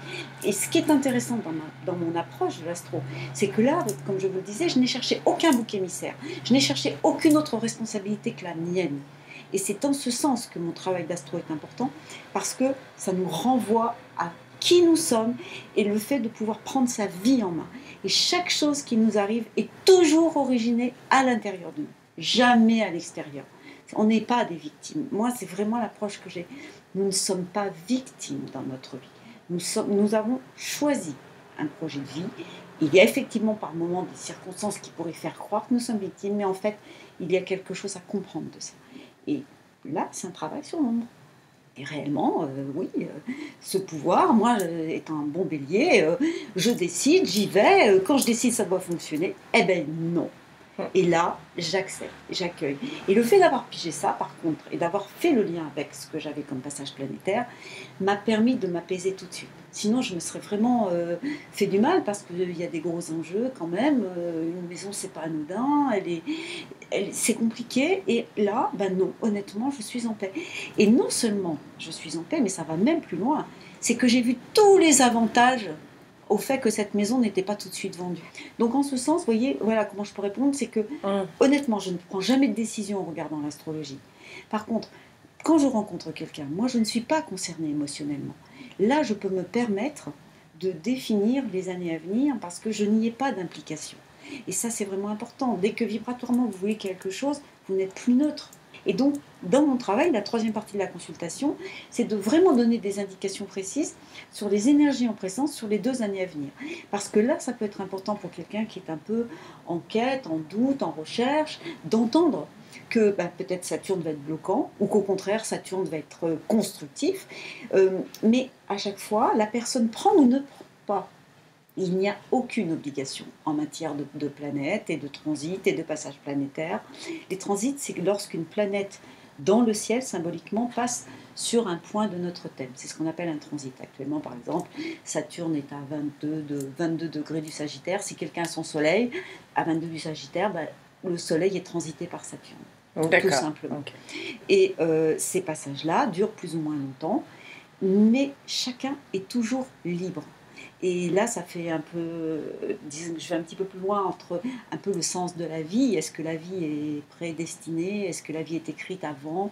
Et ce qui est intéressant dans mon approche de l'astro, c'est que là, comme je vous le disais, je n'ai cherché aucun bouc émissaire. Je n'ai cherché aucune autre responsabilité que la mienne. Et c'est en ce sens que mon travail d'astro est important, parce que ça nous renvoie à qui nous sommes et le fait de pouvoir prendre sa vie en main. Et chaque chose qui nous arrive est toujours originée à l'intérieur de nous, jamais à l'extérieur. On n'est pas des victimes. Moi, c'est vraiment l'approche que j'ai. Nous ne sommes pas victimes dans notre vie. Nous avons choisi un projet de vie. Il y a effectivement par moments des circonstances qui pourraient faire croire que nous sommes victimes, mais en fait, il y a quelque chose à comprendre de ça. Et là, c'est un travail sur l'ombre. Et réellement, oui, ce pouvoir, moi, étant un bon bélier, je décide, j'y vais. Quand je décide, ça doit fonctionner. Eh ben non. Et là, j'accepte, j'accueille. Et le fait d'avoir pigé ça, par contre, et d'avoir fait le lien avec ce que j'avais comme passage planétaire, m'a permis de m'apaiser tout de suite. Sinon, je me serais vraiment fait du mal, parce qu'il y a des gros enjeux quand même. Une maison, c'est pas anodin, c'est compliqué. Et là, ben non, honnêtement, je suis en paix. Et non seulement je suis en paix, mais ça va même plus loin. C'est que j'ai vu tous les avantages au fait que cette maison n'était pas tout de suite vendue. Donc en ce sens, vous voyez, voilà comment je peux répondre, c'est que honnêtement, je ne prends jamais de décision en regardant l'astrologie. Par contre, quand je rencontre quelqu'un, moi je ne suis pas concernée émotionnellement. Là, je peux me permettre de définir les années à venir parce que je n'y ai pas d'implication. Et ça, c'est vraiment important. Dès que vibratoirement vous voulez quelque chose, vous n'êtes plus neutre. Et donc, dans mon travail, la troisième partie de la consultation, c'est de vraiment donner des indications précises sur les énergies en présence sur les 2 années à venir. Parce que là, ça peut être important pour quelqu'un qui est un peu en quête, en doute, en recherche, d'entendre que peut-être Saturne va être bloquant, ou qu'au contraire, Saturne va être constructif. Mais à chaque fois, la personne prend ou ne prend pas. Il n'y a aucune obligation en matière de planètes et de transit et de passage planétaire. Les transits, c'est lorsqu'une planète dans le ciel, symboliquement, passe sur un point de notre thème. C'est ce qu'on appelle un transit. Actuellement, par exemple, Saturne est à 22 degrés du Sagittaire. Si quelqu'un a son soleil à 22 du Sagittaire, le soleil est transité par Saturne. Tout simplement. Okay. Et ces passages-là durent plus ou moins longtemps, mais chacun est toujours libre. Et là, ça fait un peu, disons que je vais un petit peu plus loin entre un peu le sens de la vie. Est-ce que la vie est prédestinée? Est-ce que la vie est écrite avant?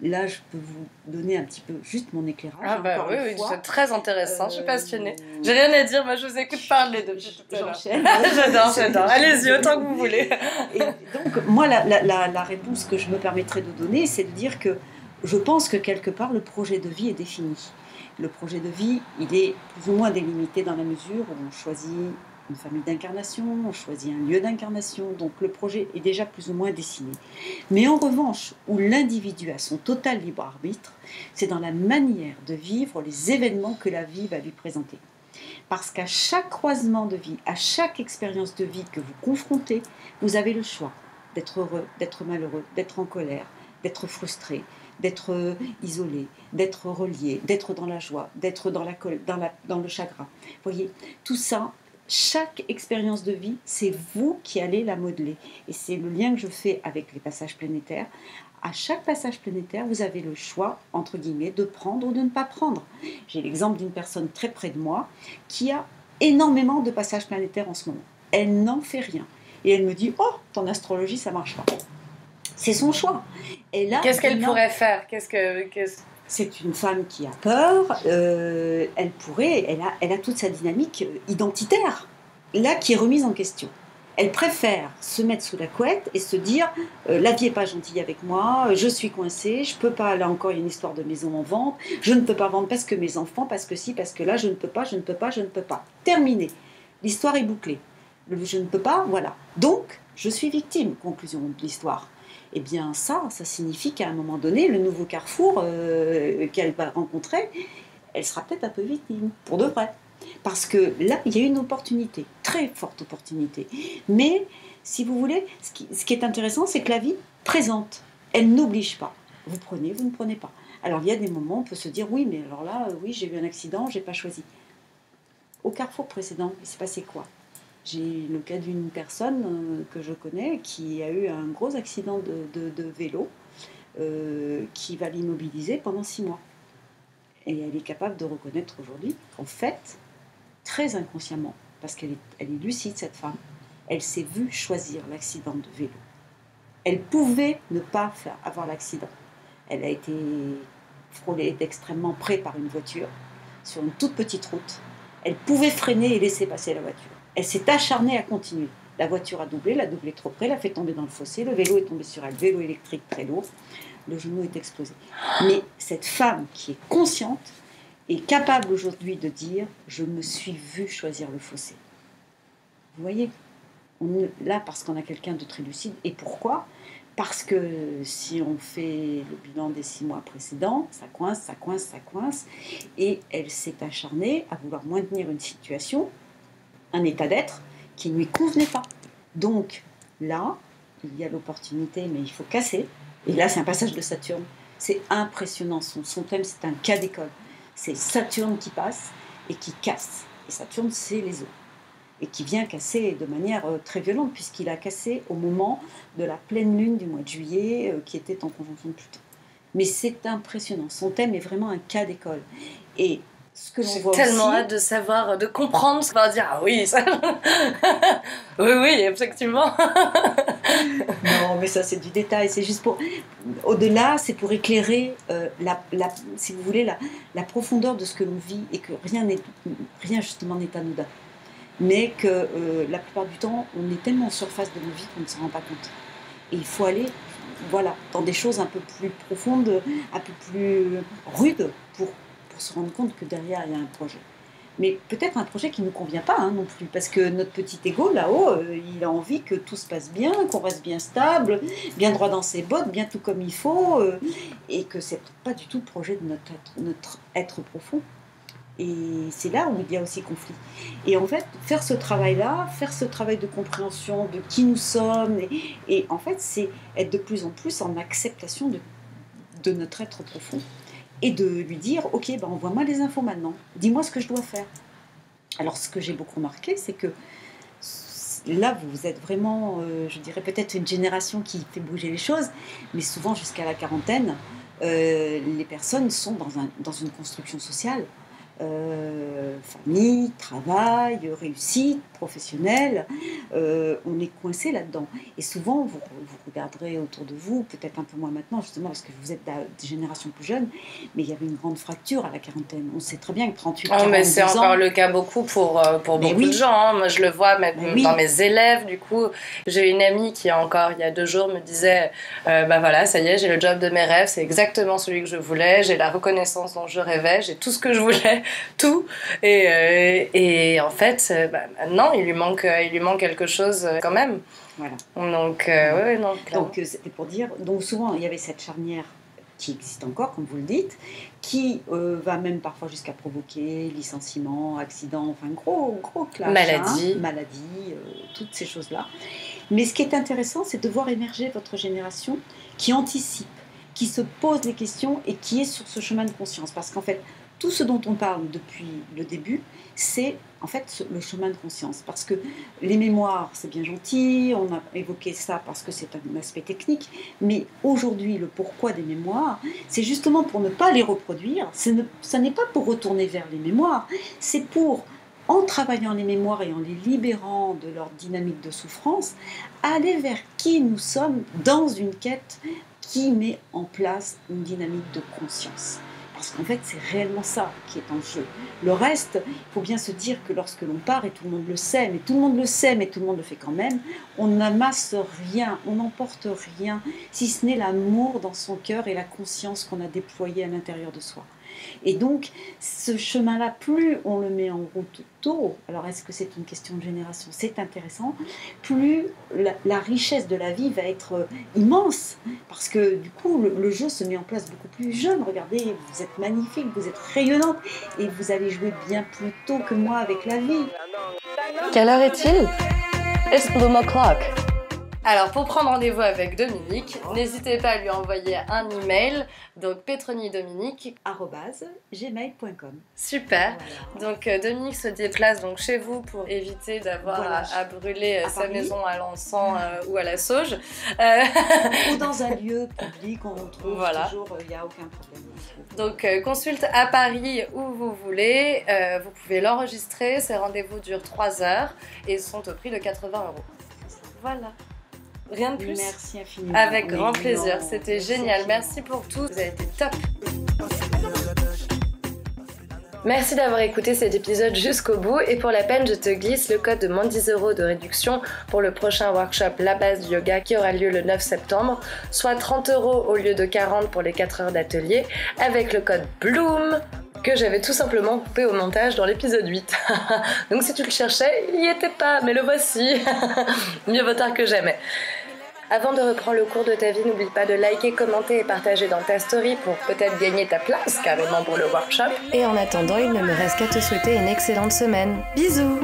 Là, je peux vous donner un petit peu juste mon éclairage. Ah bah oui, c'est très intéressant, je suis passionnée. J'ai rien à dire, moi je vous écoute parler depuis tout à l'heure. J'enchaîne. J'adore. Allez-y, autant que vous voulez. Et donc, moi, la réponse que je me permettrais de donner, c'est de dire que je pense que quelque part, le projet de vie est défini. Le projet de vie, il est plus ou moins délimité dans la mesure où on choisit une famille d'incarnation, on choisit un lieu d'incarnation, donc le projet est déjà plus ou moins dessiné. Mais en revanche, où l'individu a son total libre arbitre, c'est dans la manière de vivre les événements que la vie va lui présenter. Parce qu'à chaque croisement de vie, à chaque expérience de vie que vous confrontez, vous avez le choix d'être heureux, d'être malheureux, d'être en colère, d'être frustré, d'être isolé, d'être relié, d'être dans la joie, d'être dans le chagrin. Vous voyez, tout ça, chaque expérience de vie, c'est vous qui allez la modeler. Et c'est le lien que je fais avec les passages planétaires. À chaque passage planétaire, vous avez le choix, entre guillemets, de prendre ou de ne pas prendre. J'ai l'exemple d'une personne très près de moi qui a énormément de passages planétaires en ce moment. Elle n'en fait rien. Et elle me dit « Oh, ton astrologie, ça marche pas ». C'est son choix. Qu'est-ce qu'elle pourrait faire? C'est une femme qui a peur. Elle a toute sa dynamique identitaire, là, qui est remise en question. Elle préfère se mettre sous la couette et se dire la vie n'est pas gentille avec moi, je suis coincée, je ne peux pas, là encore il y a une histoire de maison en vente, je ne peux pas vendre parce que mes enfants, parce que si, parce que là, je ne peux pas. Terminé. L'histoire est bouclée. Je ne peux pas, voilà. Donc, je suis victime, conclusion de l'histoire. Eh bien ça signifie qu'à un moment donné, le nouveau carrefour qu'elle va rencontrer, elle sera peut-être un peu victime, pour de vrai. Parce que là, il y a une opportunité, très forte opportunité. Mais, si vous voulez, ce qui est intéressant, c'est que la vie présente, elle n'oblige pas. Vous prenez, vous ne prenez pas. Alors il y a des moments où on peut se dire, oui, mais alors là, oui, j'ai eu un accident, je n'ai pas choisi. Au carrefour précédent, il s'est passé quoi ? J'ai le cas d'une personne que je connais qui a eu un gros accident de vélo qui va l'immobiliser pendant 6 mois. Et elle est capable de reconnaître aujourd'hui qu'en fait, très inconsciemment, parce qu'elle est lucide, cette femme, elle s'est vue choisir l'accident de vélo. Elle pouvait ne pas avoir l'accident. Elle a été frôlée d'extrêmement près par une voiture, sur une toute petite route. Elle pouvait freiner et laisser passer la voiture. Elle s'est acharnée à continuer. La voiture a doublé trop près, l'a fait tomber dans le fossé, le vélo est tombé sur elle, vélo électrique très lourd, le genou est explosé. Mais cette femme qui est consciente est capable aujourd'hui de dire « je me suis vue choisir le fossé ». Vous voyez, là, parce qu'on a quelqu'un de très lucide. Et pourquoi ? Parce que si on fait le bilan des 6 mois précédents, ça coince. Et elle s'est acharnée à vouloir maintenir une situation, un état d'être qui ne lui convenait pas. Donc là, il y a l'opportunité, mais il faut casser. Et là, c'est un passage de Saturne. C'est impressionnant. Son thème, c'est un cas d'école. C'est Saturne qui passe et qui casse. Et Saturne, c'est les eaux. Et qui vient casser de manière très violente, puisqu'il a cassé au moment de la pleine lune du mois de juillet, qui était en conjonction de Pluton. Mais c'est impressionnant. Son thème est vraiment un cas d'école. Et ce que l'on voit aussi... J'ai tellement hâte de savoir, de comprendre, ce qu'on va dire. Ah oui, ça... oui, effectivement. Non, mais ça, c'est du détail. C'est juste pour... Au-delà, c'est pour éclairer, si vous voulez, la profondeur de ce que l'on vit, et que rien justement n'est anodin. Mais que la plupart du temps, on est tellement en surface de nos vies qu'on ne s'en rend pas compte. Et il faut aller dans des choses un peu plus profondes, un peu plus rudes, pour se rendre compte que derrière, il y a un projet. Mais peut-être un projet qui ne nous convient pas non plus, parce que notre petit ego, là-haut, il a envie que tout se passe bien, qu'on reste bien stable, bien droit dans ses bottes, bien tout comme il faut, et que c'est pas du tout le projet de notre être profond. Et c'est là où il y a aussi conflit. Et en fait, faire ce travail-là, faire ce travail de compréhension de qui nous sommes, et en fait, c'est être de plus en plus en acceptation de notre être profond. Et de lui dire, ok, envoie-moi les infos maintenant, dis-moi ce que je dois faire. Alors, ce que j'ai beaucoup remarqué, c'est que là, vous êtes vraiment, je dirais peut-être une génération qui fait bouger les choses, mais souvent jusqu'à la quarantaine, les personnes sont dans une construction sociale. Famille, travail, réussite professionnelle, on est coincé là-dedans. Et souvent, vous regarderez autour de vous, peut-être un peu moins maintenant, justement, parce que vous êtes des générations plus jeunes, mais il y avait une grande fracture à la quarantaine. On sait très bien que 38, 42 mais c'est ans... encore le cas beaucoup pour beaucoup de gens. Moi, je le vois même dans mes élèves. Du coup, j'ai une amie qui, encore il y a 2 jours, me disait voilà, ça y est, j'ai le job de mes rêves, c'est exactement celui que je voulais, j'ai la reconnaissance dont je rêvais, j'ai tout ce que je voulais. Tout et en fait maintenant il lui manque quelque chose quand même. Voilà. Donc donc c'était pour dire, donc souvent il y avait cette charnière qui existe encore, comme vous le dites, qui va même parfois jusqu'à provoquer licenciement, accident, enfin gros clash, maladie, toutes ces choses là. Mais ce qui est intéressant, c'est de voir émerger votre génération qui anticipe, qui se pose des questions et qui est sur ce chemin de conscience, parce qu'en fait tout ce dont on parle depuis le début, c'est en fait le chemin de conscience. Parce que les mémoires, c'est bien gentil, on a évoqué ça parce que c'est un aspect technique, mais aujourd'hui, le pourquoi des mémoires, c'est justement pour ne pas les reproduire, ça n'est pas pour retourner vers les mémoires, c'est pour, en travaillant les mémoires et en les libérant de leur dynamique de souffrance, aller vers qui nous sommes dans une quête qui met en place une dynamique de conscience. Parce qu'en fait, c'est réellement ça qui est en jeu. Le reste, il faut bien se dire que lorsque l'on part, et tout le monde le sait, mais tout le monde le fait quand même, on n'amasse rien, on n'emporte rien, si ce n'est l'amour dans son cœur et la conscience qu'on a déployée à l'intérieur de soi. Et donc, ce chemin-là, plus on le met en route tôt, alors est-ce que c'est une question de génération? C'est intéressant. Plus la richesse de la vie va être immense, parce que du coup, le jeu se met en place beaucoup plus jeune. Regardez, vous êtes magnifique, vous êtes rayonnante, et vous allez jouer bien plus tôt que moi avec la vie. Quelle heure est-il? It's Bloom o'clock. Alors pour prendre rendez-vous avec Dominique, n'hésitez pas à lui envoyer un email, donc petronidominique@gmail.com. Super. Voilà. Donc Dominique se déplace donc chez vous pour éviter d'avoir à brûler sa maison à l'encens ou à la sauge. Ou dans un lieu public, on retrouve toujours, il n'y a aucun problème. Donc consulte à Paris où vous voulez, vous pouvez l'enregistrer, ces rendez-vous durent 3 heures et sont au prix de 80 €. Voilà. Rien de plus. Merci infiniment. Avec grand plaisir, c'était génial. Merci pour tout, vous avez été top. Merci d'avoir écouté cet épisode jusqu'au bout et pour la peine, je te glisse le code de moins 10 € de réduction pour le prochain workshop La base du yoga qui aura lieu le 9 septembre, soit 30 € au lieu de 40 pour les 4 heures d'atelier avec le code BLOOM que j'avais tout simplement coupé au montage dans l'épisode 8. Donc si tu le cherchais, il n'y était pas, mais le voici. Mieux vaut tard que jamais. Avant de reprendre le cours de ta vie, n'oublie pas de liker, commenter et partager dans ta story pour peut-être gagner ta place carrément pour le workshop. Et en attendant, il ne me reste qu'à te souhaiter une excellente semaine. Bisous!